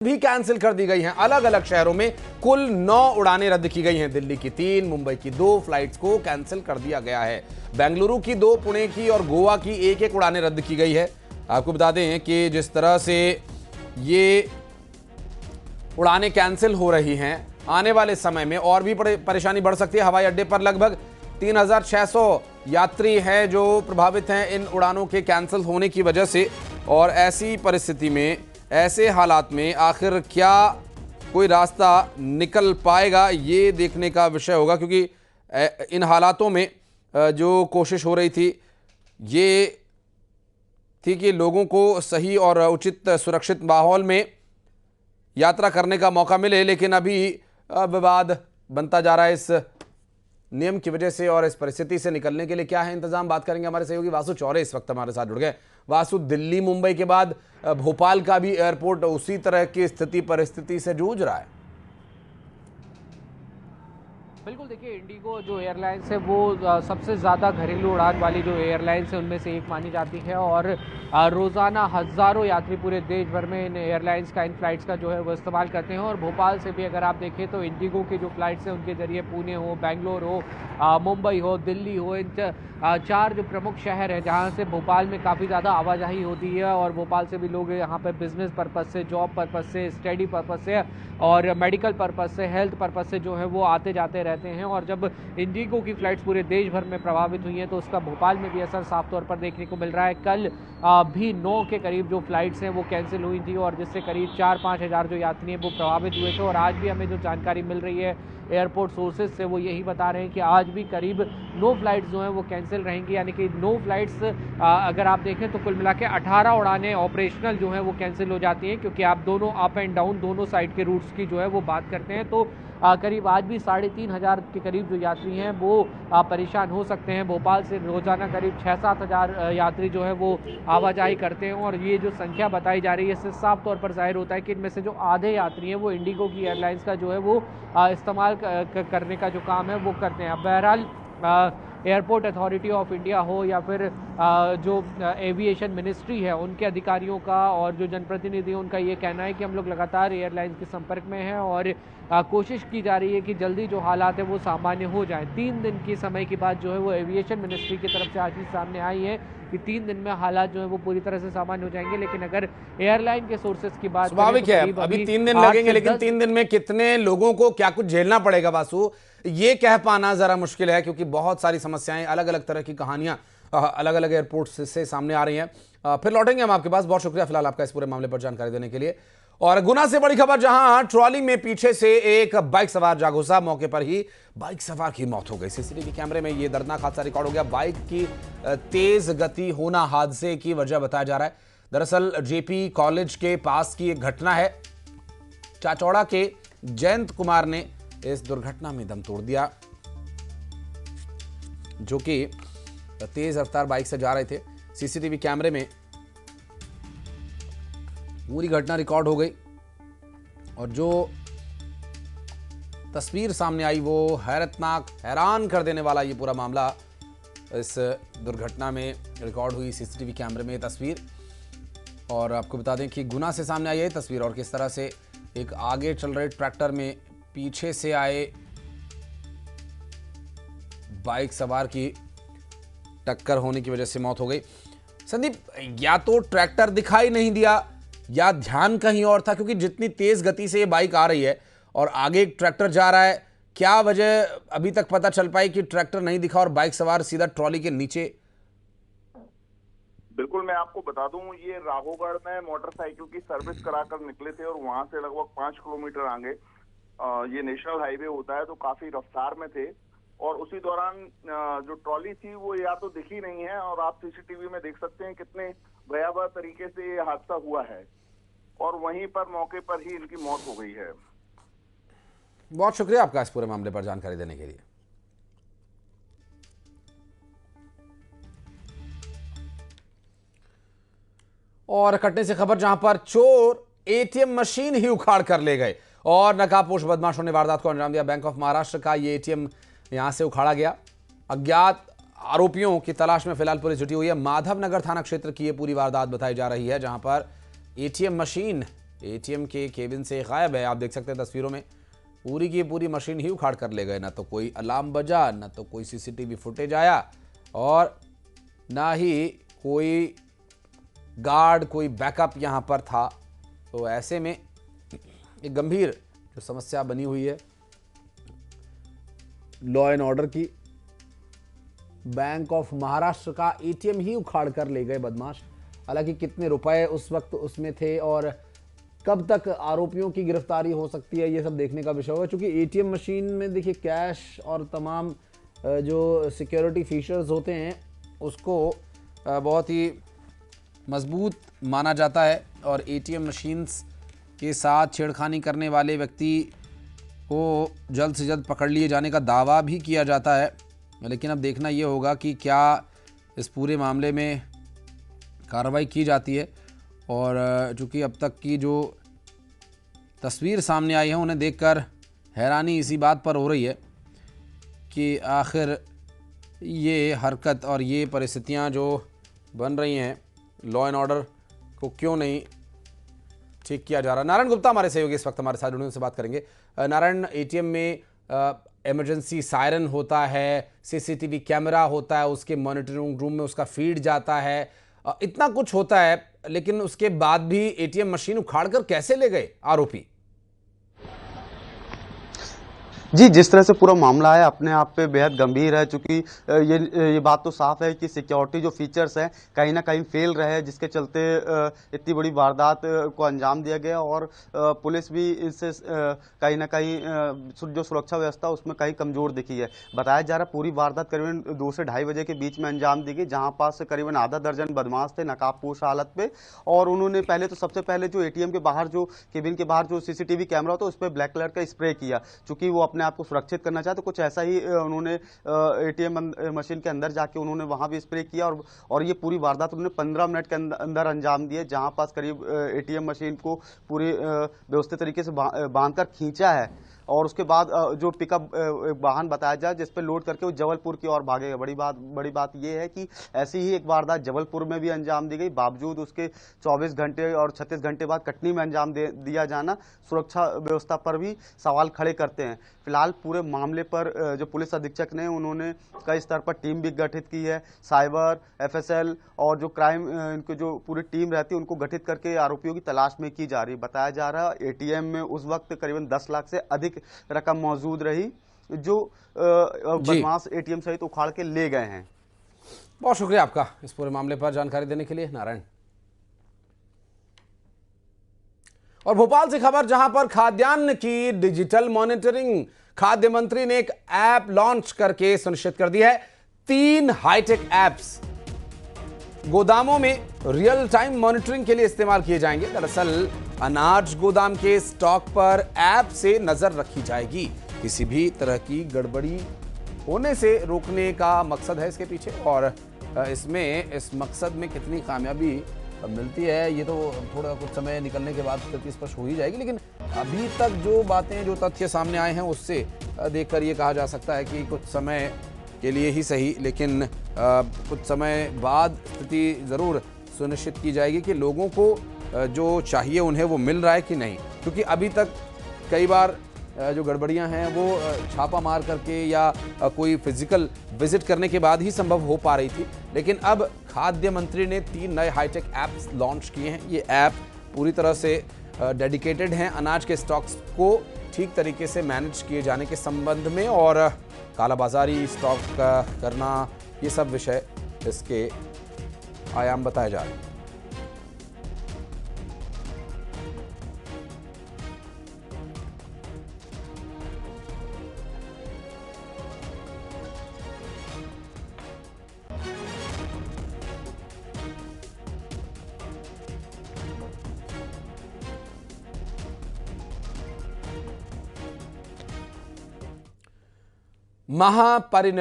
भी कैंसिल कर दी गई हैं। अलग अलग शहरों में कुल 9 उड़ानें रद्द की गई हैं। दिल्ली की 3, मुंबई की 2 फ्लाइट्स को कैंसिल कर दिया गया है। बेंगलुरु की 2, पुणे की और गोवा की 1-1 उड़ानें रद्द की गई है। आपको बता दें कि जिस तरह से ये उड़ानें कैंसिल हो रही हैं, आने वाले समय में और भी परेशानी बढ़ सकती है। हवाई अड्डे पर लगभग 3600 यात्री हैं जो प्रभावित हैं इन उड़ानों के कैंसिल होने की वजह से। और ऐसी परिस्थिति में, ऐसे हालात में आखिर क्या कोई रास्ता निकल पाएगा, ये देखने का विषय होगा, क्योंकि इन हालातों में जो कोशिश हो रही थी ये थी कि लोगों को सही और उचित सुरक्षित माहौल में यात्रा करने का मौका मिले, लेकिन अभी विवाद बनता जा रहा है इस नियम की वजह से। और इस परिस्थिति से निकलने के लिए क्या है इंतजाम, बात करेंगे हमारे सहयोगी वासु चौरे इस वक्त हमारे साथ जुड़ गए। वासु, दिल्ली मुंबई के बाद भोपाल का भी एयरपोर्ट उसी तरह की स्थिति परिस्थिति से जूझ रहा है। बिल्कुल, देखिए इंडिगो जो एयरलाइंस है वो सबसे ज़्यादा घरेलू उड़ान वाली जो एयरलाइंस है उनमें से एक मानी जाती है और रोज़ाना हज़ारों यात्री पूरे देश भर में इन एयरलाइंस का, इन फ्लाइट्स का जो है वो इस्तेमाल करते हैं। और भोपाल से भी अगर आप देखें तो इंडिगो की जो फ्लाइट्स हैं उनके ज़रिए पुणे हो, बेंगलोर हो, मुंबई हो, दिल्ली हो, इन 4 जो प्रमुख शहर हैं जहाँ से भोपाल में काफ़ी ज़्यादा आवाजाही होती है। और भोपाल से भी लोग यहाँ पर बिजनेस पर्पज़ से, जॉब पर्पज़ से, स्टडी पर्पज़ से और मेडिकल पर्पज़ से, हेल्थ पर्पज़ से जो है वो आते जाते रहते हैं। और जब इंडिगो की फ़्लाइट्स पूरे देश भर में प्रभावित हुई हैं तो उसका भोपाल में भी असर साफ तौर पर देखने को मिल रहा है। कल भी 9 के करीब जो फ्लाइट्स हैं वो कैंसिल हुई थी और जिससे करीब 4-5 हज़ार जो यात्री हैं वो प्रभावित हुए थे। और आज भी हमें जो जानकारी मिल रही है एयरपोर्ट सोर्सेज से वो यही बता रहे हैं कि आज भी करीब 9 फ्लाइट्स जो हैं वो कैंसिल रहेंगी, यानी कि 9 फ्लाइट्स अगर आप देखें तो कुल मिला के 18 उड़ानें ऑपरेशनल जो हैं वो कैंसिल हो जाती हैं, क्योंकि आप दोनों अप एंड डाउन दोनों साइड के रूट्स की जो है वो बात करते हैं। तो करीब आज भी 3500 के करीब जो यात्री हैं वो परेशान हो सकते हैं। भोपाल से रोजाना करीब 6-7 हज़ार यात्री जो है वो आवाजाही करते हैं और ये जो संख्या बताई जा रही है इससे साफ तौर पर जाहिर होता है कि इनमें से जो आधे यात्री हैं वो इंडिगो की एयरलाइंस का जो है वो इस्तेमाल करने का जो काम है वो करते हैं। अब बहरहाल एयरपोर्ट अथॉरिटी ऑफ इंडिया हो या फिर जो एविएशन मिनिस्ट्री है उनके अधिकारियों का और जो जनप्रतिनिधि हैं उनका ये कहना है कि हम लोग लगातार एयरलाइंस के संपर्क में हैं और कोशिश की जा रही है कि जल्दी जो हालात है वो सामान्य हो जाएं। 3 दिन के समय के बाद जो है वो एविएशन मिनिस्ट्री की तरफ से आज चीज़ सामने आई है कि 3 दिन में हालात जो है वो पूरी तरह से सामान्य हो जाएंगे। लेकिन अगर एयरलाइन के सोर्सेज की बात स्वाभाविक है, अभी 3 दिन लगेंगे, लेकिन 3 दिन में कितने लोगों को क्या कुछ झेलना पड़ेगा वासु, ये कह पाना जरा मुश्किल है, क्योंकि बहुत सारी समस्याएं, अलग अलग तरह की कहानियां अलग अलग एयरपोर्ट से सामने आ रही हैं। फिर लौटेंगे हम आपके पास। बहुत शुक्रिया फिलहाल आपका इस पूरे मामले पर जानकारी देने के लिए। और गुना से बड़ी खबर, जहां ट्रॉली में पीछे से एक बाइक सवार जा घुसा, मौके पर ही बाइक सवार की मौत हो गई। सीसीटीवी कैमरे में यह दर्दनाक हादसा रिकॉर्ड हो गया। बाइक की तेज गति होना हादसे की वजह बताया जा रहा है। दरअसल जेपी कॉलेज के पास की एक घटना है। चाचौड़ा के जयंत कुमार ने इस दुर्घटना में दम तोड़ दिया, जो कि तेज रफ्तार बाइक से जा रहे थे। सीसीटीवी कैमरे में पूरी घटना रिकॉर्ड हो गई और जो तस्वीर सामने आई वो हैरतनाक, हैरान कर देने वाला ये पूरा मामला इस दुर्घटना में रिकॉर्ड हुई सीसीटीवी कैमरे में तस्वीर। और आपको बता दें कि गुना से सामने आई है तस्वीर और किस तरह से एक आगे चल रहे ट्रैक्टर में पीछे से आए बाइक सवार की टक्कर होने की वजह से मौत हो गई। संदीप, या तो ट्रैक्टर दिखाई नहीं दिया या ध्यान कहीं और था, क्योंकि जितनी तेज गति से ये बाइक आ रही है और आगे एक ट्रैक्टर जा रहा है, क्या वजह अभी तक पता चल पाई कि ट्रैक्टर नहीं दिखा और बाइक सवार सीधा ट्रॉली के नीचे? बिल्कुल, मैं आपको बता दूं, ये राघोगढ़ में मोटरसाइकिल की सर्विस कराकर निकले थे और वहां से लगभग 5 किलोमीटर आगे ये नेशनल हाईवे होता है, तो काफी रफ्तार में थे और उसी दौरान जो ट्रॉली थी वो या तो दिखी नहीं है और आप सीसीटीवी में देख सकते हैं कितने भयावह तरीके से ये हादसा हुआ है और वहीं पर मौके पर ही इनकी मौत हो गई है। बहुत शुक्रिया आपका इस पूरे मामले पर जानकारी देने के लिए। और कटनी से खबर, जहां पर चोर एटीएम मशीन ही उखाड़ कर ले गए और नकाबपोश बदमाशों ने वारदात को अंजाम दिया। बैंक ऑफ महाराष्ट्र का ये एटीएम यहां से उखाड़ा गया। अज्ञात आरोपियों की तलाश में फिलहाल पुलिस जुटी हुई है। माधवनगर थाना क्षेत्र की यह पूरी वारदात बताई जा रही है, जहां पर एटीएम मशीन एटीएम के केबिन से गायब है। आप देख सकते हैं तस्वीरों में, पूरी की पूरी मशीन ही उखाड़ कर ले गए। ना तो कोई अलार्म बजा, ना तो कोई सीसीटीवी फुटेज आया, और ना ही कोई गार्ड, कोई बैकअप यहां पर था। तो ऐसे में एक गंभीर जो समस्या बनी हुई है लॉ एंड ऑर्डर की। बैंक ऑफ महाराष्ट्र का एटीएम ही उखाड़ कर ले गए बदमाश। हालांकि कितने रुपए उस वक्त उसमें थे और कब तक आरोपियों की गिरफ्तारी हो सकती है, ये सब देखने का विषय होगा। क्योंकि एटीएम मशीन में देखिए कैश और तमाम जो सिक्योरिटी फीचर्स होते हैं उसको बहुत ही मजबूत माना जाता है, और एटीएम मशीन्स के साथ छेड़खानी करने वाले व्यक्ति को जल्द से जल्द पकड़ लिए जाने का दावा भी किया जाता है। लेकिन अब देखना ये होगा कि क्या इस पूरे मामले में कार्रवाई की जाती है। और चूँकि अब तक की जो तस्वीर सामने आई है उन्हें देखकर हैरानी इसी बात पर हो रही है कि आखिर ये हरकत और ये परिस्थितियां जो बन रही हैं, लॉ एंड ऑर्डर को क्यों नहीं ठीक किया जा रहा। नारायण गुप्ता हमारे सहयोगी इस वक्त हमारे साथ जुड़े, उनसे बात करेंगे। नारायण, एटीएम में इमरजेंसी सायरन होता है, सीसीटीवी कैमरा होता है, उसके मॉनिटरिंग रूम में उसका फीड जाता है, इतना कुछ होता है, लेकिन उसके बाद भी एटीएम मशीन उखाड़कर कैसे ले गए आरोपी? जी, जिस तरह से पूरा मामला है अपने आप पे बेहद गंभीर है, चूँकि ये बात तो साफ है कि सिक्योरिटी जो फीचर्स हैं कहीं ना कहीं फेल रहे हैं, जिसके चलते इतनी बड़ी वारदात को अंजाम दिया गया। और पुलिस भी इससे कहीं ना कहीं जो सुरक्षा व्यवस्था उसमें कहीं कमज़ोर दिखी है। बताया जा रहा है पूरी वारदात करीबन 2 से ढाई बजे के बीच में अंजाम दी गई, जहाँ पास करीबन आधा दर्जन बदमाश थे नकाबपोश हालत पे। और उन्होंने सबसे पहले जो एटीएम के बाहर, जो केबिन के बाहर जो सीसीटीवी कैमरा होता है उस पर ब्लैक कलर का स्प्रे किया, चूँकि वो अपने आपको सुरक्षित करना चाहते। कुछ ऐसा ही उन्होंने एटीएम मशीन के अंदर जाके उन्होंने वहां भी स्प्रे किया, और ये पूरी वारदात उन्होंने 15 मिनट के अंदर अंजाम दिए, जहां पास करीब एटीएम मशीन को पूरी व्यवस्थित तरीके से बांधकर खींचा है। और उसके बाद जो पिकअप वाहन बताया जाए जिस पे लोड करके वो जबलपुर की ओर भागेगा। बड़ी बात यह है कि ऐसी ही एक वारदात जबलपुर में भी अंजाम दी गई, बावजूद उसके 24 घंटे और 36 घंटे बाद कटनी में अंजाम दिया जाना सुरक्षा व्यवस्था पर भी सवाल खड़े करते हैं। फिलहाल पूरे मामले पर जो पुलिस अधीक्षक ने, उन्होंने कई स्तर पर टीम भी गठित की है, साइबर, एफएसएल और जो क्राइम इनकी जो पूरी टीम रहती है उनको गठित करके आरोपियों की तलाश में की जा रही है। बताया जा रहा है एटीएम में उस वक्त करीबन 10 लाख से अधिक रकम मौजूद रही, जो बदमाश एटीएम सहित उखाड़ के ले गए हैं। बहुत शुक्रिया आपका इस पूरे मामले पर जानकारी देने के लिए नारायण। और भोपाल से खबर, जहां पर खाद्यान्न की डिजिटल मॉनिटरिंग, खाद्य मंत्री ने एक ऐप लॉन्च करके सुनिश्चित कर दी है। 3 हाईटेक एप्स गोदामों में रियल टाइम मॉनिटरिंग के लिए इस्तेमाल किए जाएंगे। दरअसल अनाज गोदाम के स्टॉक पर ऐप से नजर रखी जाएगी। किसी भी तरह की गड़बड़ी होने से रोकने का मकसद है इसके पीछे, और इसमें इस मकसद में कितनी कामयाबी मिलती है ये तो थोड़ा कुछ समय निकलने के बाद स्थिति स्पष्ट हो ही जाएगी। लेकिन अभी तक जो बातें, जो तथ्य सामने आए हैं उससे देखकर ये कहा जा सकता है कि कुछ समय के लिए ही सही, लेकिन कुछ समय बाद स्थिति ज़रूर सुनिश्चित की जाएगी कि लोगों को जो चाहिए उन्हें वो मिल रहा है कि नहीं। क्योंकि अभी तक कई बार जो गड़बड़ियां हैं वो छापा मार करके या कोई फिजिकल विजिट करने के बाद ही संभव हो पा रही थी, लेकिन अब खाद्य मंत्री ने 3 नए हाईटेक ऐप्स लॉन्च किए हैं। ये ऐप पूरी तरह से डेडिकेटेड हैं अनाज के स्टॉक्स को ठीक तरीके से मैनेज किए जाने के संबंध में, और कालाबाजारी, स्टॉक करना, ये सब विषय इसके आयाम बताए जा रहे हैं। महापरिनिर्वाण